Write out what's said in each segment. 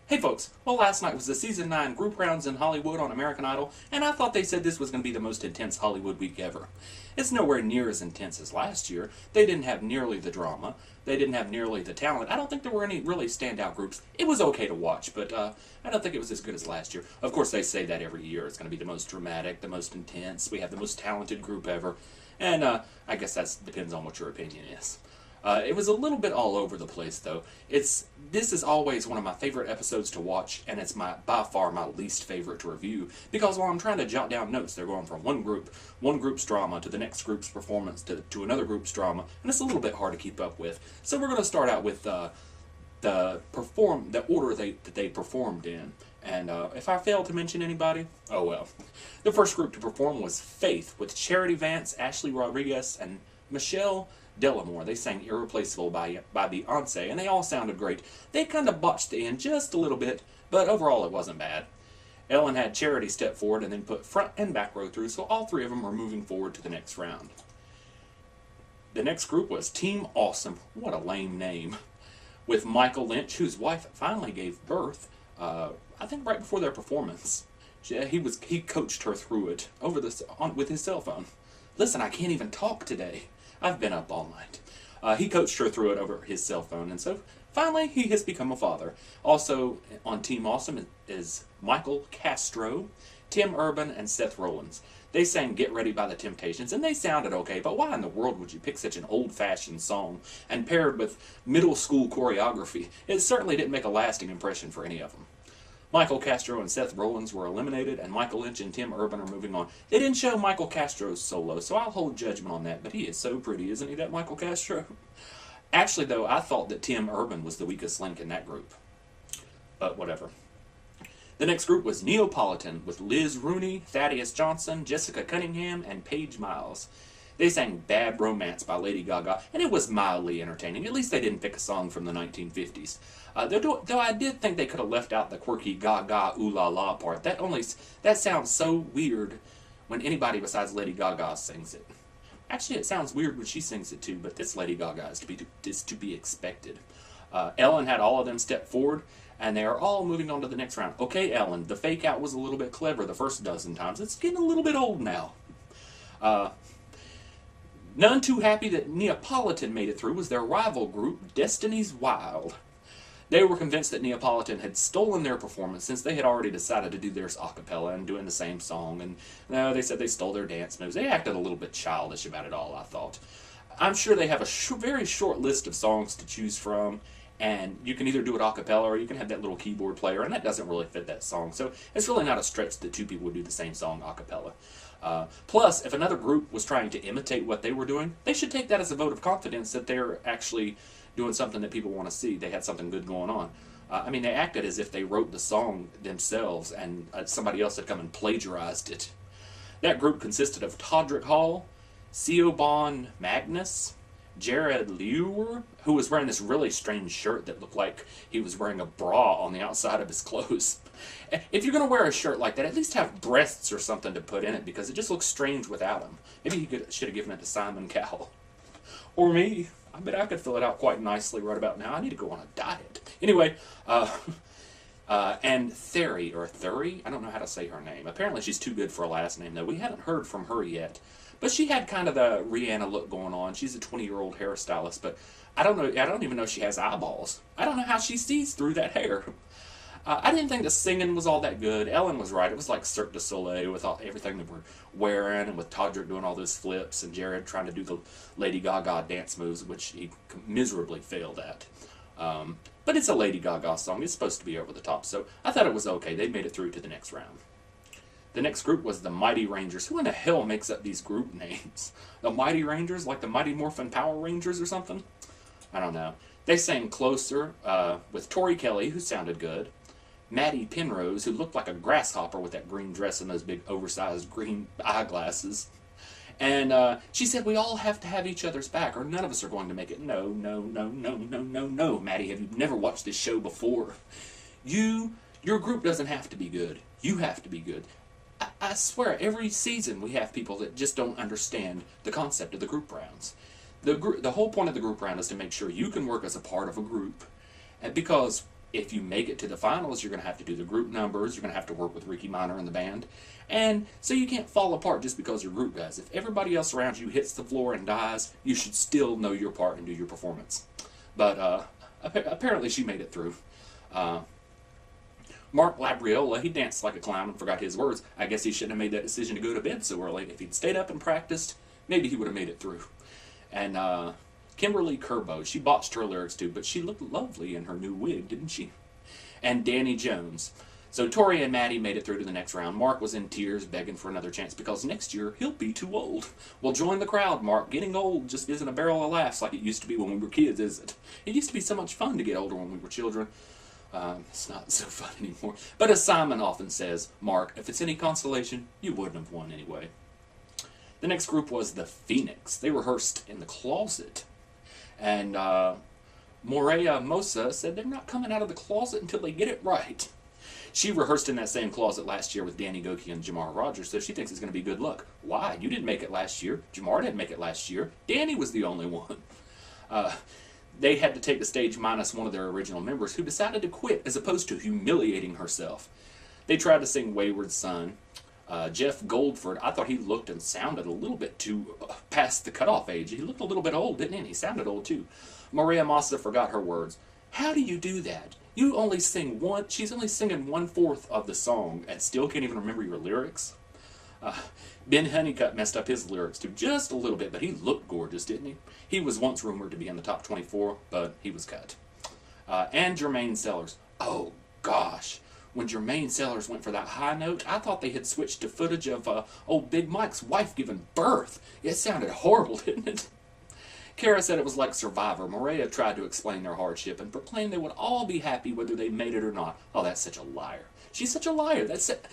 Hey folks, well last night was the Season 9 group rounds in Hollywood on American Idol, and I thought they said this was going to be the most intense Hollywood week ever. It's nowhere near as intense as last year. They didn't have nearly the drama. They didn't have nearly the talent. I don't think there were any really standout groups. It was okay to watch, but I don't think it was as good as last year. Of course, they say that every year. It's going to be the most dramatic, the most intense. We have the most talented group ever. And I guess that depends on what your opinion is. It was a little bit all over the place, though. This is always one of my favorite episodes to watch, and it's by far my least favorite to review, because while I'm trying to jot down notes, they're going from one group's drama to the next group's performance to another group's drama, and it's a little bit hard to keep up with. So we're going to start out with the order that they performed in. And if I fail to mention anybody, oh well. The first group to perform was Faith, with Charity Vance, Ashley Rodriguez, and Michelle Delamor. They sang Irreplaceable by Beyonce, and they all sounded great. They kind of botched the end just a little bit, but overall it wasn't bad. Ellen had Charity step forward and then put front and back row through, so all three of them were moving forward to the next round. The next group was Team Awesome. What a lame name. With Michael Lynche, whose wife finally gave birth, I think right before their performance. He coached her through it with his cell phone. Listen, I can't even talk today. I've been up all night. He coached her through it over his cell phone, and so finally he has become a father. Also on Team Awesome is Michael Castro, Tim Urban, and Seth Rollins. They sang Get Ready by the Temptations, and they sounded okay, but why in the world would you pick such an old-fashioned song and pair it with middle school choreography? It certainly didn't make a lasting impression for any of them. Michael Castro and Seth Rollins were eliminated, and Michael Lynche and Tim Urban are moving on. They didn't show Michael Castro's solo, so I'll hold judgment on that, but he is so pretty, isn't he, that Michael Castro? Actually, though, I thought that Tim Urban was the weakest link in that group. But whatever. The next group was Neopolitan, with Liz Rooney, Thaddeus Johnson, Jessica Cunningham, and Paige Miles. They sang Bad Romance by Lady Gaga, and it was mildly entertaining. At least they didn't pick a song from the 1950s. Though I did think they could have left out the quirky Gaga ooh la la part. That sounds so weird when anybody besides Lady Gaga sings it. Actually, it sounds weird when she sings it too, but this Lady Gaga is to be expected. Ellen had all of them step forward, and they are all moving on to the next round. Okay, Ellen, the fake out was a little bit clever the first dozen times. It's getting a little bit old now. None too happy that Neopolitan made it through was their rival group, Destiny's Wild. They were convinced that Neopolitan had stolen their performance since they had already decided to do theirs a cappella and doing the same song. And no, they said they stole their dance moves. They acted a little bit childish about it all, I thought. I'm sure they have a very short list of songs to choose from, and you can either do it a cappella or you can have that little keyboard player, and that doesn't really fit that song. So it's really not a stretch that two people would do the same song a cappella. Plus, if another group was trying to imitate what they were doing, they should take that as a vote of confidence that they're actually doing something that people want to see. They had something good going on. They acted as if they wrote the song themselves and somebody else had come and plagiarized it. That group consisted of Todrick Hall, Siobahn Magnus, Janell Wheeler, who was wearing this really strange shirt that looked like he was wearing a bra on the outside of his clothes. If you're going to wear a shirt like that, at least have breasts or something to put in it, because it just looks strange without them. Maybe he should have given it to Simon Cowell. Or me. I bet I could fill it out quite nicely right about now. I need to go on a diet. Anyway, and Theri, or Theri, I don't know how to say her name. Apparently she's too good for a last name, though. We haven't heard from her yet. But she had kind of the Rihanna look going on. She's a 20-year-old hairstylist, but I don't even know if she has eyeballs. I don't know how she sees through that hair. I didn't think the singing was all that good. Ellen was right. It was like Cirque du Soleil with everything that we're wearing, and with Todrick doing all those flips, and Jared trying to do the Lady Gaga dance moves, which he miserably failed at. But it's a Lady Gaga song. It's supposed to be over the top, so I thought it was okay. They made it through to the next round. The next group was the Mighty Rangers. Who in the hell makes up these group names? The Mighty Rangers? Like the Mighty Morphin Power Rangers or something? I don't know. They sang Closer with Tori Kelley, who sounded good. Maddie Penrose, who looked like a grasshopper with that green dress and those big oversized green eyeglasses. And she said, we all have to have each other's back, or none of us are going to make it. No, Maddie, have you never watched this show before? Your group doesn't have to be good. You have to be good. I swear, every season we have people that just don't understand the concept of the group rounds. The whole point of the group round is to make sure you can work as a part of a group. And because if you make it to the finals, you're going to have to do the group numbers, you're going to have to work with Ricky Minor in the band, and so you can't fall apart just because your group does. If everybody else around you hits the floor and dies, you should still know your part and do your performance. But apparently she made it through. Mark Labriola, he danced like a clown and forgot his words. I guess he shouldn't have made that decision to go to bed so early. If he'd stayed up and practiced, maybe he would have made it through. And Kimberly Kerbow, she botched her lyrics too, but she looked lovely in her new wig, didn't she? And Danny Jones. So Tori and Maddie made it through to the next round. Mark was in tears, begging for another chance because next year he'll be too old. Well, join the crowd, Mark. Getting old just isn't a barrel of laughs like it used to be when we were kids, is it? It used to be so much fun to get older when we were children. It's not so fun anymore. But as Simon often says, Mark, if it's any consolation, you wouldn't have won anyway. The next group was the Phoenix. They rehearsed in the closet. And Moorea Masa said they're not coming out of the closet until they get it right. She rehearsed in that same closet last year with Danny Goki and Jamar Rogers, so she thinks it's going to be good luck. Why? You didn't make it last year. Jamar didn't make it last year. Danny was the only one. They had to take the stage minus one of their original members who decided to quit as opposed to humiliating herself. They tried to sing Wayward Son. Jeff Goldford, I thought he looked and sounded a little bit too past the cutoff age. He looked a little bit old, didn't he? He sounded old too. Moorea Masa forgot her words. How do you do that? You only sing one, she's only singing 1/4 of the song and still can't even remember your lyrics. Ben Honeycutt messed up his lyrics too, just a little bit, but he looked gorgeous, didn't he? He was once rumored to be in the top 24, but he was cut. And Jermaine Sellars. Oh, gosh. When Jermaine Sellars went for that high note, I thought they had switched to footage of old Big Mike's wife giving birth. It sounded horrible, didn't it? Kara said it was like Survivor. Moorea tried to explain their hardship and proclaimed they would all be happy whether they made it or not. Oh, that's such a liar. She's such a liar. That's it.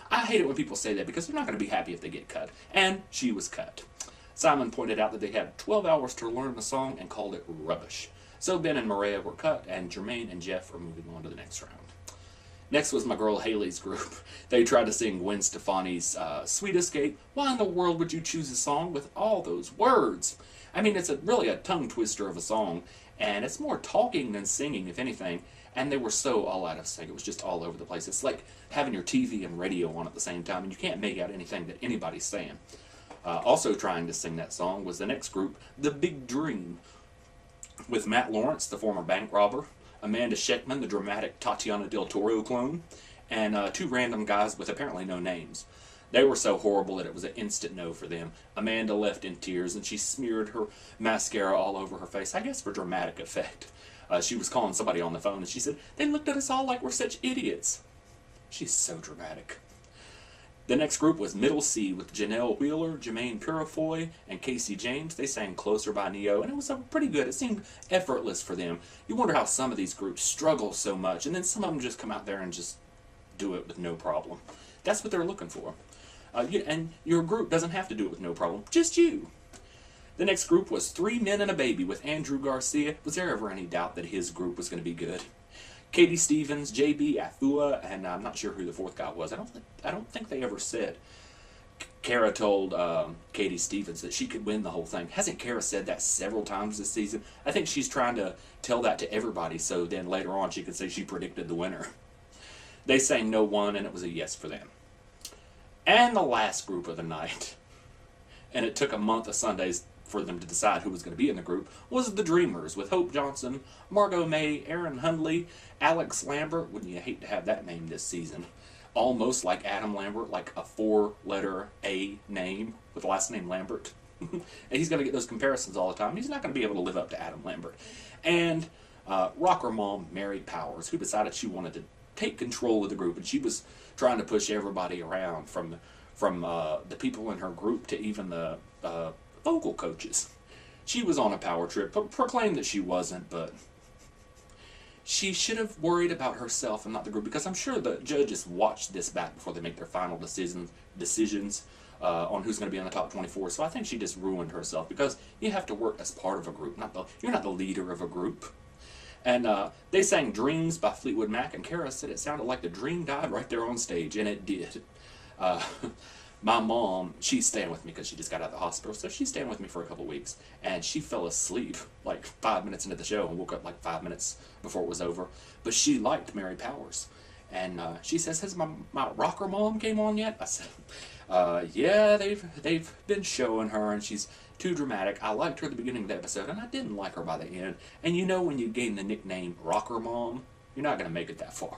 I hate it when people say that because they're not going to be happy if they get cut. And she was cut. Simon pointed out that they had 12 hours to learn the song and called it rubbish. So Ben and Moorea were cut, and Jermaine and Jeff are moving on to the next round. Next was my girl Haley's group. They tried to sing Gwen Stefani's Sweet Escape. Why in the world would you choose a song with all those words? I mean, it's really a tongue twister of a song, and it's more talking than singing, if anything. And they were so all out of sync. It was just all over the place. It's like having your TV and radio on at the same time, and you can't make out anything that anybody's saying. Also trying to sing that song was the next group, The Big Dream, with Matt Lawrence, the former bank robber, Amanda Shectman, the dramatic Tatiana Del Toro clone, and two random guys with apparently no names. They were so horrible that it was an instant no for them. Amanda left in tears, and she smeared her mascara all over her face, I guess for dramatic effect. She was calling somebody on the phone, and she said, "They looked at us all like we're such idiots." She's so dramatic. The next group was Middle C with Janell Wheeler, Jermaine Purifoy, and Casey James. They sang Closer by Neo, and it was pretty good. It seemed effortless for them. You wonder how some of these groups struggle so much, and then some of them just come out there and just do it with no problem. That's what they're looking for. And your group doesn't have to do it with no problem, just you. The next group was Three Men and a Baby with Andrew Garcia. Was there ever any doubt that his group was going to be good? Katie Stevens, JB Afua, and I'm not sure who the fourth guy was. I don't think they ever said. Kara told Katie Stevens that she could win the whole thing. Hasn't Kara said that several times this season? I think she's trying to tell that to everybody so then later on she could say she predicted the winner. They sang No One, and it was a yes for them. And the last group of the night, and it took a month of Sundays for them to decide who was going to be in the group, was the Dreamers with Hope Johnson, Margot May, Aaron Hundley, Alex Lambert. Wouldn't you hate to have that name this season? Almost like Adam Lambert, like a 4-letter A name with the last name Lambert. And he's going to get those comparisons all the time. He's not going to be able to live up to Adam Lambert. And rocker mom Mary Powers, who decided she wanted to take control of the group, and she was trying to push everybody around from the people in her group to even the vocal coaches. She was on a power trip, proclaimed that she wasn't, but she should have worried about herself and not the group, because I'm sure the judges watched this back before they make their final decisions on who's going to be in the top 24. So I think she just ruined herself, because you have to work as part of a group. You're not the leader of a group. And they sang Dreams by Fleetwood Mac, and Kara said it sounded like the dream died right there on stage, and it did. My mom, she's staying with me because she just got out of the hospital, so she's staying with me for a couple weeks. And she fell asleep like 5 minutes into the show and woke up like 5 minutes before it was over. But she liked Mary Powers. And she says, has my rocker mom came on yet? I said, yeah, they've been showing her, and she's too dramatic. I liked her at the beginning of the episode, and I didn't like her by the end. And you know when you gain the nickname Rocker Mom, you're not going to make it that far.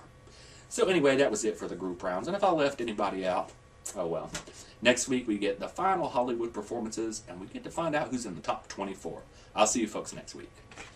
So anyway, that was it for the group rounds. And if I left anybody out, oh well. Next week we get the final Hollywood performances, and we get to find out who's in the top 24. I'll see you folks next week.